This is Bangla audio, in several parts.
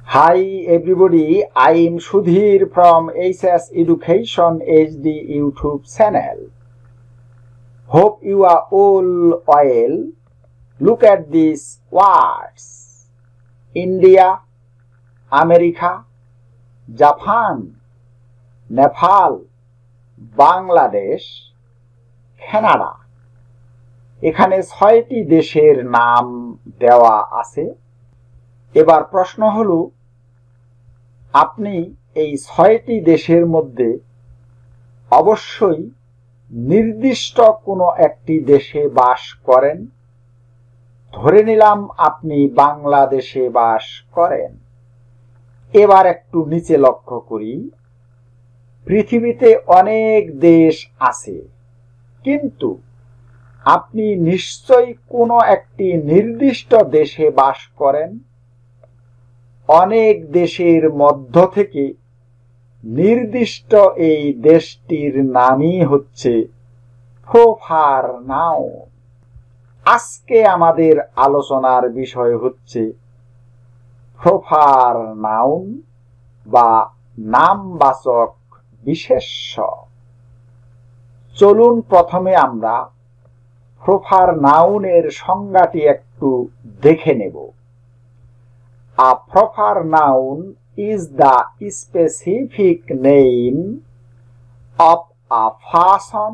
Hi everybody, I am Sudhir from HS Education HD YouTube channel. Hope you are all well. Look at these words: India, America, Japan, Nepal, Bangladesh, Canada. এখানে ৬টি দেশের নাম দেওয়া আছে। এবার প্রশ্ন হলো, আপনি এই ৬টি দেশের মধ্যে অবশ্যই নির্দিষ্ট কোনো একটি দেশে বাস করেন। ধরে নিলাম আপনি বাংলাদেশে বাস করেন। এবার একটু নিচে লক্ষ্য করি। পৃথিবীতে অনেক দেশ আছে, কিন্তু আপনি নিশ্চয়ই কোনো একটি নির্দিষ্ট দেশে বাস করেন। অনেক দেশের মধ্য থেকে নির্দিষ্ট এই দেশটির নামই হচ্ছে প্রপার নাউন। আজকে আমাদের আলোচনার বিষয় হচ্ছে প্রপার নাউন বা নামবাচক বিশেষ্য। চলুন প্রথমে আমরা প্রপার নাউনের সংজ্ঞাটি একটু দেখে নেব। A proper noun is the specific name of a person,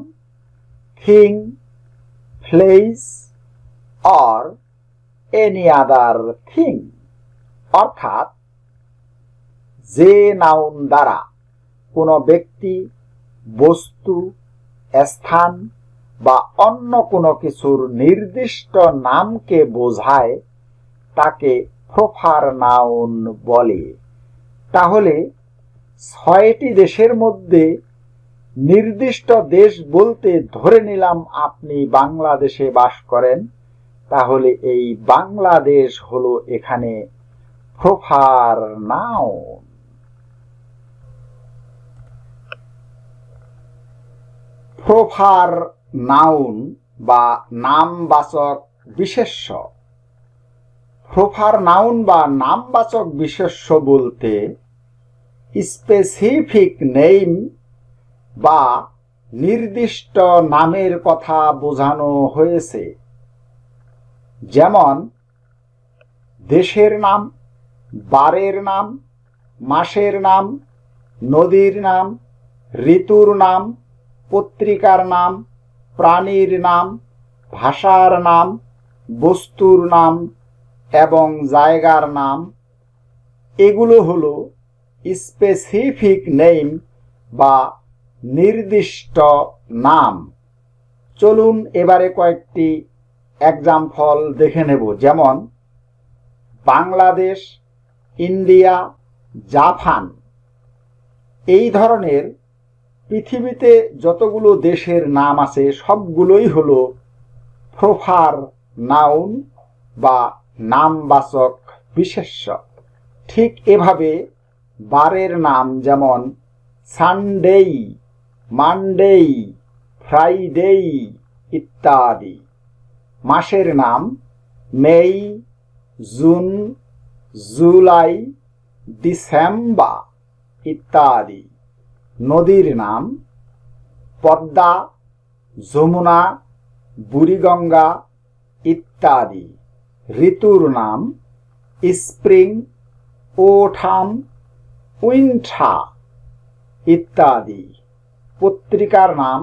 thing, place, or any other thing. অর্থাৎ যে নাউন দ্বারা কোনো ব্যক্তি, বস্তু, স্থান বা অন্য কোনো কিছুর নির্দিষ্ট নামকে বোঝায় তাকে প্রপার নাউন বলে। তাহলে ৬টি দেশের মধ্যে নির্দিষ্ট দেশ বলতে ধরে নিলাম আপনি বাংলাদেশে বাস করেন, তাহলে এই বাংলাদেশ হলো এখানে প্রপার নাউন। প্রপার নাউন বা নামবাচক বিশেষ্য। প্রপার নাউন বা নামবাচক বিশেষ্য বলতে স্পেসিফিক নেম বা নির্দিষ্ট নামের কথা বোঝানো হয়েছে। যেমন দেশের নাম, বারের নাম, মাসের নাম, নদীর নাম, ঋতুর নাম, পত্রিকার নাম, প্রাণীর নাম, ভাষার নাম, বস্তুর নাম এবং জায়গার নাম। এগুলো হলো স্পেসিফিক নেম বা নির্দিষ্ট নাম। চলুন এবারে কয়েকটি এক্সাম্পল দেখে নেব। যেমন বাংলাদেশ, ইন্ডিয়া, জাপান। এই ধরনের পৃথিবীতে যতগুলো দেশের নাম আছে সবগুলোই হলো প্রপার নাউন বা নামবাচক বিশেষ্য। ঠিক এভাবে বারের নাম যেমন সানডে, মানডে, ফ্রাইডে ইত্যাদি। মাসের নাম মে, জুন, জুলাই, ডিসেম্বর ইত্যাদি। নদীর নাম পদ্মা, যমুনা, বুড়িগঙ্গা ইত্যাদি। ঋতুর নাম স্প্রিং, অটাম, উইন্টার ইত্যাদি। পত্রিকার নাম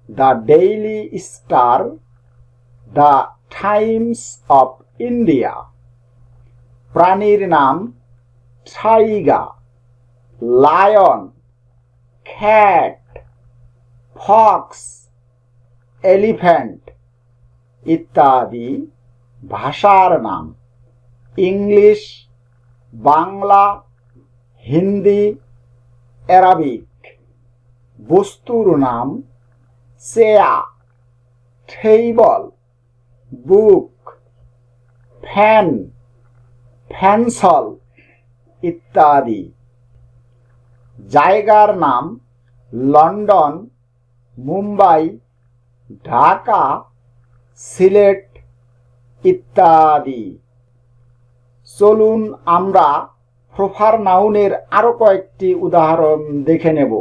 the daily star, the Times of India. প্রাণীর নাম tiger, lion, cat, Fox, elephant ইত্যাদি। ভাষার নাম ইংলিশ, বাংলা, হিন্দি, অ্যারাবিক। বস্তুর নাম চেয়ার, টেবিল, বুক, ফ্যান, ফ্যানসল ইত্যাদি। জায়গার নাম লন্ডন, মুম্বাই, ঢাকা, সিলেট ইত্যাদি। চলুন আমরা প্রপার নাউনের আরো কয়েকটি উদাহরণ দেখে নেব।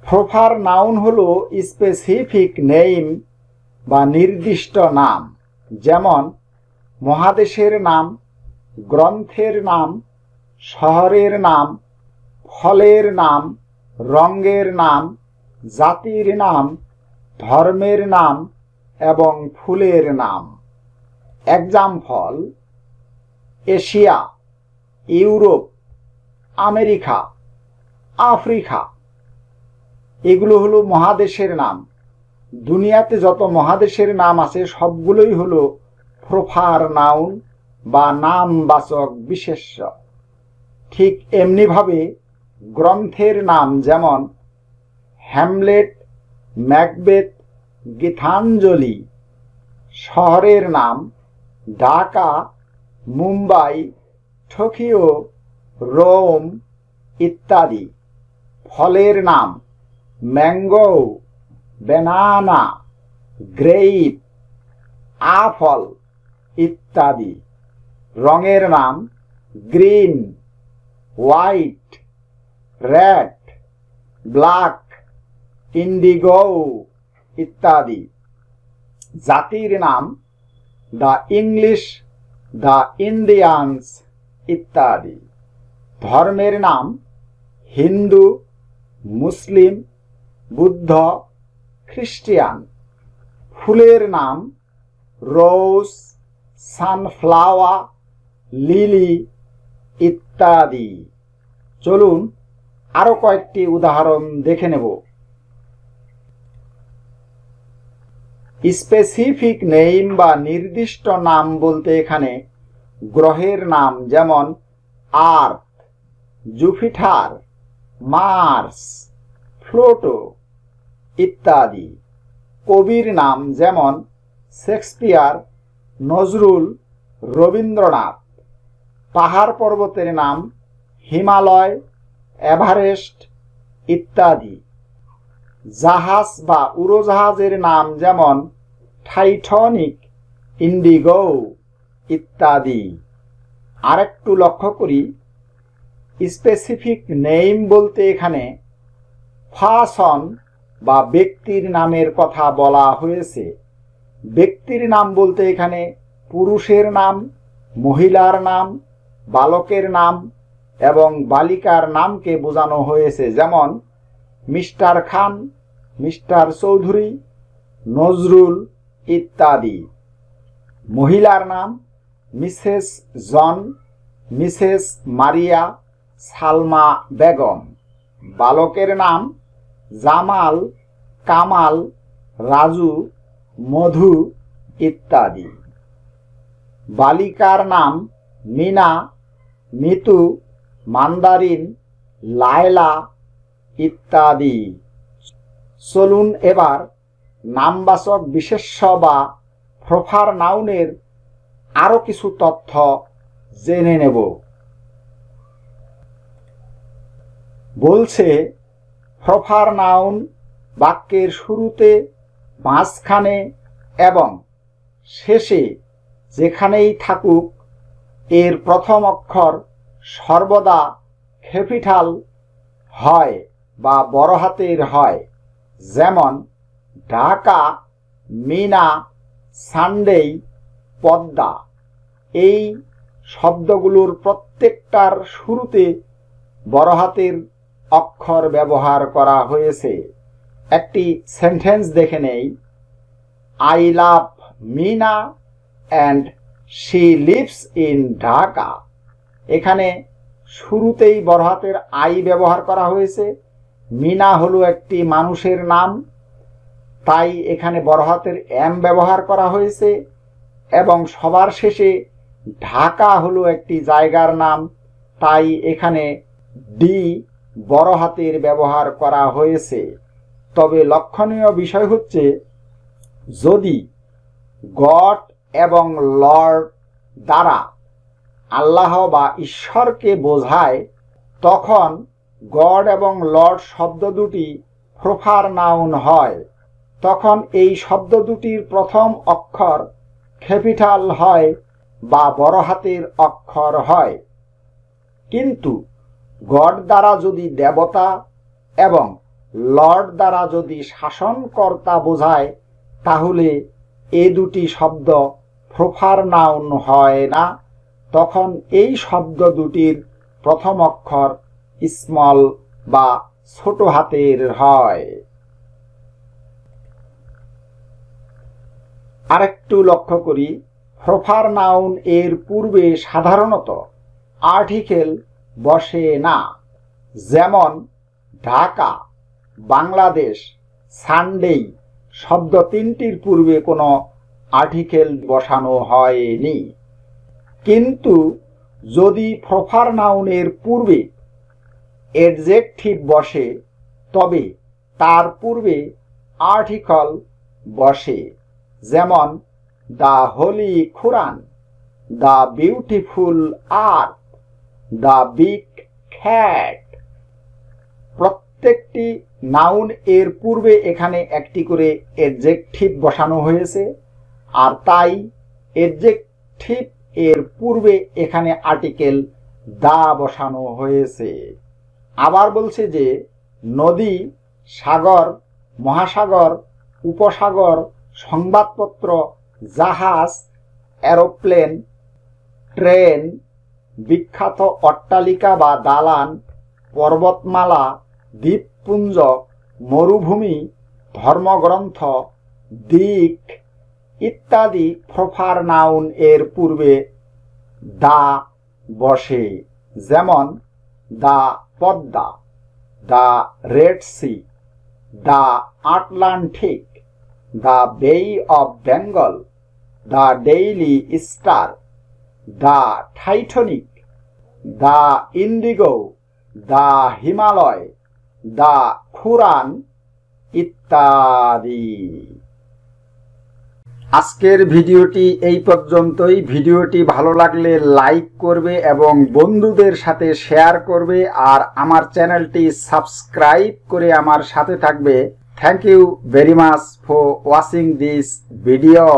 প্রপার নাউন হলো স্পেসিফিক নেম বা নির্দিষ্ট নাম, যেমন মহাদেশের নাম, গ্রন্থের নাম, শহরের নাম, ফলের নাম, রঙের নাম, জাতির নাম, ধর্মের নাম এবং ফুলের নাম। Example: Asia, Europe, America, Africa. এগুলো হলো মহাদেশের নাম। দুনিয়াতে যত মহাদেশের নাম আছে সবগুলোই হলো প্রপার নাউন বা নামবাচক বিশেষ্য। ঠিক এমনিভাবে গ্রন্থের নাম, যেমন হ্যামলেট, ম্যাকবেথ, গীতাঞ্জলি। শহরের নাম ঢাকা, মুম্বাই, টোকিও, রোম ইত্যাদি। ফলের নাম ম্যাঙ্গো, ব্যানানা, গ্রেপ, আপেল ইত্যাদি। রঙের নাম green, white, red, black, Indigo ইত্যাদি। জাতির নাম দ্য ইংলিশ, দ্য ইন্ডিয়ানস ইত্যাদি। ধর্মের নাম হিন্দু, মুসলিম, বুদ্ধ, খ্রিস্টান। ফুলের নাম রোজ, সানফ্লাওয়ার, লিলি ইত্যাদি। চলুন আরো কয়েকটি উদাহরণ দেখে নেব। স্পেসিফিক নেম বা নির্দিষ্ট নাম বলতে এখানে গ্রহের নাম, যেমন আর্থ, জুপিটার, মার্স, প্লুটো ইত্যাদি। কবির নাম, যেমন শেক্সপিয়ার, নজরুল, রবীন্দ্রনাথ। পাহাড় পর্বতের নাম হিমালয়, এভারেস্ট ইত্যাদি। জাহাজ বা উড়োজাহাজের নাম, যেমন টাইটানিক, ইন্ডিগো ইত্যাদি। আরেকটু লক্ষ্য করি, স্পেসিফিক নেম বলতে এখানে পারসন বা ব্যক্তির নামের কথা বলা হয়েছে। ব্যক্তির নাম বলতে এখানে পুরুষের নাম, মহিলার নাম, বালকের নাম এবং বালিকার নামকে বোঝানো হয়েছে, যেমন মিস্টার খান, মিস্টার চৌধুরী, নজরুল ইত্যাদি। মহিলার নাম মিসেস জন, মিসেস মারিয়া, সালমা বেগম। বালকের নাম জামাল, কামাল, রাজু, মধু ইত্যাদি। বালিকার নাম মিনা, মিতু, মান্দারিন, লায়লা ইত্যাদি। চলুন এবার নামবাচক বিশেষ্য বা প্রপার নাউনের আরো কিছু তথ্য জেনে নেব। বলছে প্রপার নাউন বাক্যের শুরুতে, মাঝখানে এবং শেষে যেখানেই থাকুক এর প্রথম অক্ষর সর্বদা ক্যাপিটাল হয় বা বড় হাতের হয়, যেমন ঢাকা, মিনা, সানডে, পদ্মা। এই শব্দগুলোর প্রত্যেকটার শুরুতে বড় হাতের অক্ষর ব্যবহার করা হয়েছে। একটি সেন্টেন্স দেখে নেই। I love Mina and she lives in Dhaka. এখানে শুরুতেই বড় হাতের আই ব্যবহার করা হয়েছে। মিনা হলো একটি মানুষের নাম, তাই এখানে বড় হাতের এম ব্যবহার করা হয়েছে, এবং সবার শেষে ঢাকা হলো একটি জায়গার নাম, তাই এখানে ডি বড় হাতের ব্যবহার করা হয়েছে। তবে লক্ষণীয় বিষয় হচ্ছে, যদি গড এবং লর্ড দ্বারা আল্লাহ বা ঈশ্বরকে বোঝায়, তখন গড এবং লর্ড শব্দ দুটি প্রপার নাউন হয়। তখন এই শব্দ দুটির প্রথম অক্ষর ক্যাপিটাল হয়, বা বড় হাতের অক্ষর হয়। কিন্তু গড দ্বারা যদি দেবতা এবং লর্ড দ্বারা যদি শাসনকর্তা বোঝায়, তাহলে এ দুটি শব্দ প্রপার নাউন হয় না। তখন এই শব্দ দুটির প্রথম অক্ষর স্মল বা ছোট হাতের হয়। আরেকটু লক্ষ্য করি, প্রপার নাউন এর পূর্বে সাধারণত আর্টিকেল বসে না। যেমন ঢাকা, বাংলাদেশ, সানডে শব্দ তিনটির পূর্বে কোনো আর্টিকেল বসানো হয়নি। কিন্তু যদি প্রপার নাউনের পূর্বে অ্যাডজেক্টিভ বসে, তবে তার পূর্বে আর্টিকেল বসে। যেমন the Holi Quran, the beautiful earth, the big cat. প্রত্যেকটি নাউন এর পূর্বে এখানে একটি করে অ্যাডজেক্টিভ বসানো হয়েছে, আর তাই অ্যাডজেক্টিভ এর পূর্বে এখানে আর্টিকেল দা বসানো হয়েছে। আবার বলছে যে নদী, সাগর, মহাসাগর, উপসাগর, সংবাদপত্র, জাহাজ, এরোপ্লেন, ট্রেন, বিখ্যাত অট্টালিকা বা দালান, পর্বতমালা, দ্বীপপুঞ্জ, মরুভূমি, ধর্মগ্রন্থ, দিক ইত্যাদি প্রপার নাউন এর পূর্বে দা বসে। যেমন the Padma, the Red Sea, the Atlantic, the Bay of Bengal, the Daily Star, the Titanic, the IndiGo, the Himalaya, the Quran ইত্যাদি। আজকের ভিডিওটি এই পর্যন্তই। ভিডিওটি ভালো লাগলে লাইক করবে এবং বন্ধুদের সাথে শেয়ার করবে, আর আমার চ্যানেলটি সাবস্ক্রাইব করে আমার সাথে থাকবে। Thank you very much for watching this video.